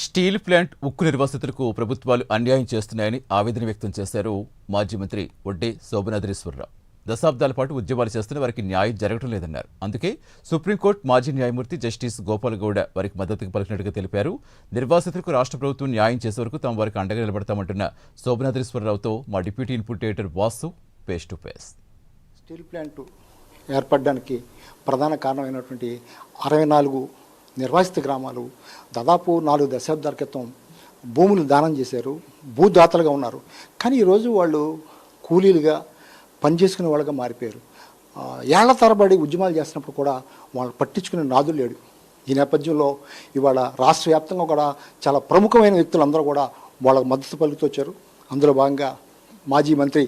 Steel plant ఉక్కు నిర్వాసితులకు ప్రభుత్వాలు అన్యాయం చేస్తున్నాయని ఆవేదన వ్యక్తం చేశారు మాజీ మంత్రి వడ్డే శోభనాద్రీశ్వరరావు. దశాబ్దాల పాటు ఉద్యమాలు చేస్తున్న వారికి న్యాయం జరగడం లేదన్నారు. అందుకే సుప్రీంకోర్టు మాజీ న్యాయమూర్తి జస్టిస్ గోపాల్ గౌడ వారికి మద్దతుకు పలికినట్టుగా తెలిపారు. నిర్వాసితులకు రాష్ట్ర ప్రభుత్వం న్యాయం చేసే వరకు తాము వారికి అండగా నిలబడతామంటున్న శోభనాద్రీశ్వరరావుతో మా deputy input editor Vasu face to face. Steel plant ఏర్పడడానికి ప్రధాన కారణమైనటువంటి 64 నిర్వాసిత గ్రామాలు దాదాపు 4 దశాబ్దాల క్రితం భూములు దానం చేశారు, భూదాతలుగా ఉన్నారు. కానీ ఈరోజు వాళ్ళు కూలీలుగా పనిచేసుకునే వాళ్ళగా మారిపోయారు. ఏళ్ల తరబడి ఉద్యమాలు చేస్తున్నప్పుడు కూడా వాళ్ళు పట్టించుకునే నాదులు లేడు. ఈ నేపథ్యంలో ఇవాళ రాష్ట్ర వ్యాప్తంగా కూడా చాలా ప్రముఖమైన వ్యక్తులు అందరూ కూడా వాళ్ళకు మద్దతు పలుకుతూ వచ్చారు. అందులో భాగంగా మాజీ మంత్రి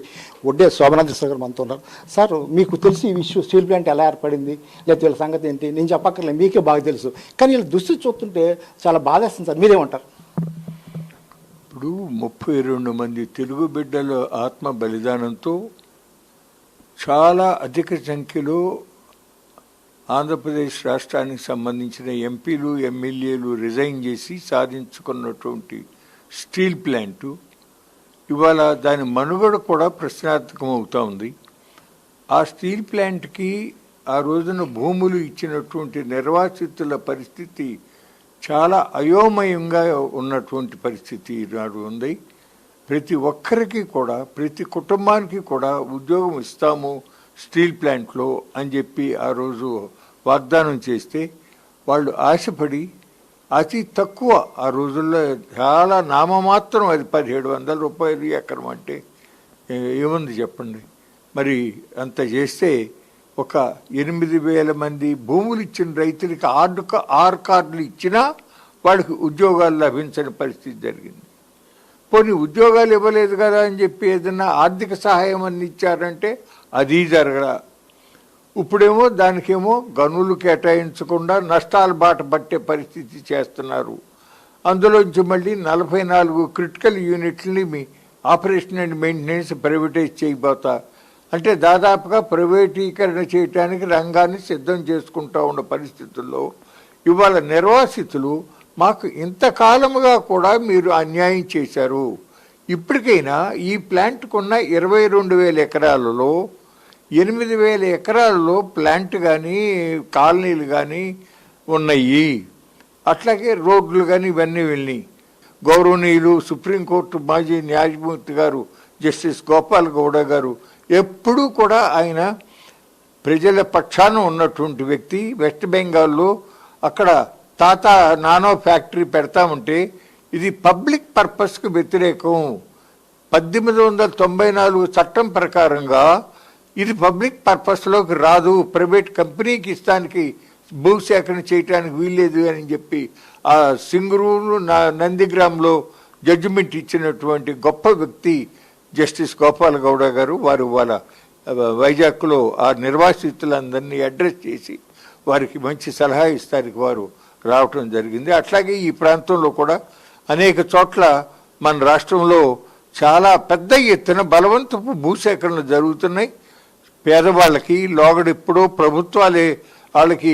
వడ్డే శోభనాద్రీశ్వర గారు మనతో ఉన్నారు. సార్, మీకు తెలిసి ఈ విషయం స్టీల్ ప్లాంట్ ఎలా ఏర్పడింది, లేకపోతే వీళ్ళ సంగతి ఏంటి? నేను చెప్పక్కర్లేదు, మీకే బాగా తెలుసు. కానీ వీళ్ళ దుస్థితి చూస్తుంటే చాలా బాధేస్తుంది సార్, మీరేమంటారు? ఇప్పుడు 32 మంది తెలుగు బిడ్డల ఆత్మ బలిదానంతో చాలా అధిక సంఖ్యలో ఆంధ్రప్రదేశ్ రాష్ట్రానికి సంబంధించిన ఎంపీలు, ఎమ్మెల్యేలు రిజైన్ చేసి సాధించుకున్నటువంటి స్టీల్ ప్లాంటు ఇవాళ దాని మనుగడ కూడా ప్రశ్నార్థకం అవుతూ ఉంది. ఆ స్టీల్ ప్లాంట్కి ఆ రోజున భూములు ఇచ్చినటువంటి నిర్వాసితుల పరిస్థితి చాలా అయోమయంగా ఉన్నటువంటి పరిస్థితి ఈనాడు ఉంది. ప్రతి ఒక్కరికి కూడా, ప్రతి కుటుంబానికి కూడా ఉద్యోగం ఇస్తాము స్టీల్ ప్లాంట్లో అని చెప్పి ఆ రోజు వాగ్దానం చేస్తే వాళ్ళు ఆశపడి అతి తక్కువ, ఆ రోజుల్లో చాలా నామమాత్రం, అది 1700 రూపాయలు ఎకరం అంటే ఏముంది చెప్పండి. మరి అంత చేస్తే ఒక 8000 మంది భూములు ఇచ్చిన రైతులకి 6 కార్డులు ఇచ్చినా వాళ్ళకి ఉద్యోగాలు లభించని పరిస్థితి జరిగింది. పోనీ ఉద్యోగాలు ఇవ్వలేదు కదా అని చెప్పి ఏదైనా ఆర్థిక సహాయం అని ఇచ్చారంటే అది జరగల. ఇప్పుడేమో దానికేమో గనులు కేటాయించకుండా నష్టాల బాట పట్టే పరిస్థితి చేస్తున్నారు. అందులోంచి మళ్ళీ 44 క్రిటికల్ యూనిట్లని మీ ఆపరేషన్ అండ్ మెయింటెనెన్స్ ప్రైవేటైజ్ చేయబోతా అంటే దాదాపుగా ప్రైవేటీకరణ చేయడానికి రంగాన్ని సిద్ధం చేసుకుంటూ ఉన్న పరిస్థితుల్లో ఇవాళ నిర్వాసితులు మాకు ఇంతకాలముగా కూడా మీరు అన్యాయం చేశారు, ఇప్పటికైనా ఈ ప్లాంట్కున్న 22,000 ఎకరాలలో 8,000 ఎకరాలలో ప్లాంట్ కానీ కాలనీలు కానీ ఉన్నాయి, అట్లాగే రోడ్లు కానీ ఇవన్నీ వెళ్ళినాయి. గౌరవనీయులు సుప్రీంకోర్టు మాజీ న్యాయమూర్తి గారు జస్టిస్ గోపాల్ గౌడ గారు ఎప్పుడూ కూడా ఆయన ప్రజల పక్షాన ఉన్నటువంటి వ్యక్తి. వెస్ట్ బెంగాల్లో అక్కడ టాటా నానో ఫ్యాక్టరీ పెడతామంటే ఇది పబ్లిక్ పర్పస్కి వ్యతిరేకం. 1894 చట్టం ప్రకారంగా ఇది పబ్లిక్ పర్పస్లోకి రాదు, ప్రైవేట్ కంపెనీకి ఇస్తానికి భూసేకరణ చేయడానికి వీల్లేదు అని చెప్పి ఆ సింగరూరు నందిగ్రామ్లో జడ్జిమెంట్ ఇచ్చినటువంటి గొప్ప వ్యక్తి జస్టిస్ గోపాల్ గౌడ గారు. వారు వాళ్ళ వైజాగ్లో ఆ నిర్వాసితులందరినీ అడ్రస్ చేసి వారికి మంచి సలహా ఇస్తానికి వారు రావటం జరిగింది. అట్లాగే ఈ ప్రాంతంలో కూడా అనేక చోట్ల మన రాష్ట్రంలో చాలా పెద్ద ఎత్తున బలవంతపు భూసేకరణలు జరుగుతున్నాయి. పేదవాళ్ళకి లోగడెప్పుడో ప్రభుత్వాలే వాళ్ళకి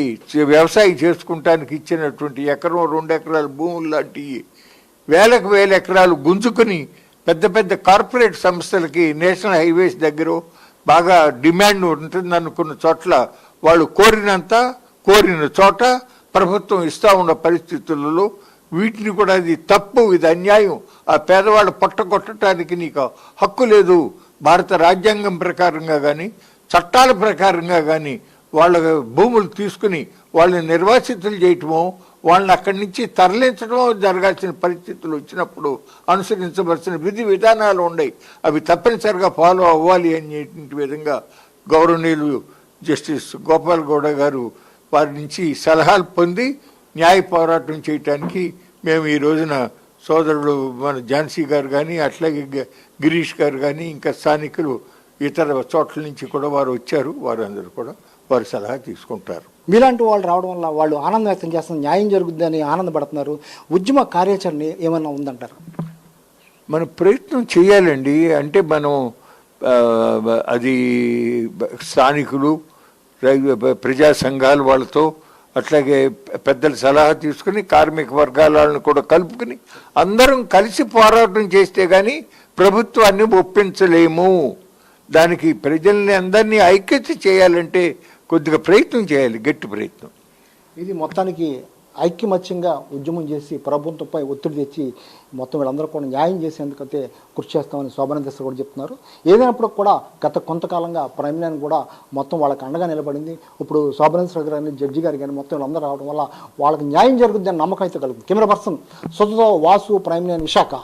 వ్యవసాయం చేసుకుంటానికి ఇచ్చినటువంటి 1-2 ఎకరాల భూములు లాంటివి వేలకు వేల ఎకరాలు గుంజుకుని పెద్ద పెద్ద కార్పొరేట్ సంస్థలకి నేషనల్ హైవేస్ దగ్గర బాగా డిమాండ్ ఉంటుంది అనుకున్న చోట్ల వాళ్ళు కోరిన చోట ప్రభుత్వం ఇస్తూ ఉన్న పరిస్థితులలో వీటిని కూడా ఇది తప్పు, ఇది అన్యాయం, ఆ పేదవాళ్ళు పొట్టగొట్టడానికి నీకు హక్కు లేదు. భారత రాజ్యాంగం ప్రకారంగా కానీ చట్టాల ప్రకారంగా కానీ వాళ్ళ భూములు తీసుకుని వాళ్ళని నిర్వాసితులు చేయటమో వాళ్ళని అక్కడి నుంచి తరలించడమో జరగాల్సిన పరిస్థితులు వచ్చినప్పుడు అనుసరించవలసిన విధి విధానాలు ఉన్నాయి. అవి తప్పనిసరిగా ఫాలో అవ్వాలి అనే విధంగా గౌరవనీయులు జస్టిస్ గోపాల్ గౌడ గారు వారి నుంచి సలహాలు పొంది న్యాయ పోరాటం చేయటానికి మేము ఈ రోజున సోదరుడు మన ఝాన్సీ గారు కానీ అట్లాగే గిరీష్ గారు కానీ ఇంకా స్థానికులు ఇతర చోట్ల నుంచి కూడా వారు వచ్చారు. వారు అందరూ కూడా వారి సలహా తీసుకుంటారు. మీలాంటి వాళ్ళు రావడం వల్ల వాళ్ళు ఆనందం వ్యక్తం చేస్తున్నారు, న్యాయం జరుగుతుందని ఆనందపడుతున్నారు. ఉద్యమ కార్యాచరణ ఏమన్నా ఉందంటారు? మన ప్రయత్నం చేయాలండి. అంటే మనం అది స్థానికులు, ప్రజా సంఘాల వాళ్ళతో అట్లాగే పెద్దల సలహా తీసుకుని కార్మిక వర్గాలను కూడా కలుపుకుని అందరం కలిసి పోరాటం చేస్తే కానీ ప్రభుత్వాన్ని ఒప్పించలేము. దానికి ప్రజల్ని అందరినీ ఐక్యత చేయాలంటే కొద్దిగా ప్రయత్నం చేయాలి, గట్టి ప్రయత్నం. ఇది మొత్తానికి ఐక్యమత్యంగా ఉద్యమం చేసి ప్రభుత్వంపై ఒత్తిడి తెచ్చి మొత్తం వీళ్ళందరూ కూడా న్యాయం చేసేందుకైతే కృషి చేస్తామని శోభనాద్రి కూడా చెప్తున్నారు. ఏదైనప్పుడు కూడా గత కొంతకాలంగా ప్రైమ్ లైన్ కూడా మొత్తం వాళ్ళకి అండగా నిలబడింది. ఇప్పుడు శోభనాద్రి గారు కానీ జడ్జి గారు కానీ మొత్తం వీళ్ళందరూ రావడం వల్ల వాళ్ళకి న్యాయం జరుగుతుందని నమ్మకం అయితే కలుగుతుంది. కెమెరా పర్సన్ సుధతో వాసు, ప్రైమ్ లైన్, విశాఖ.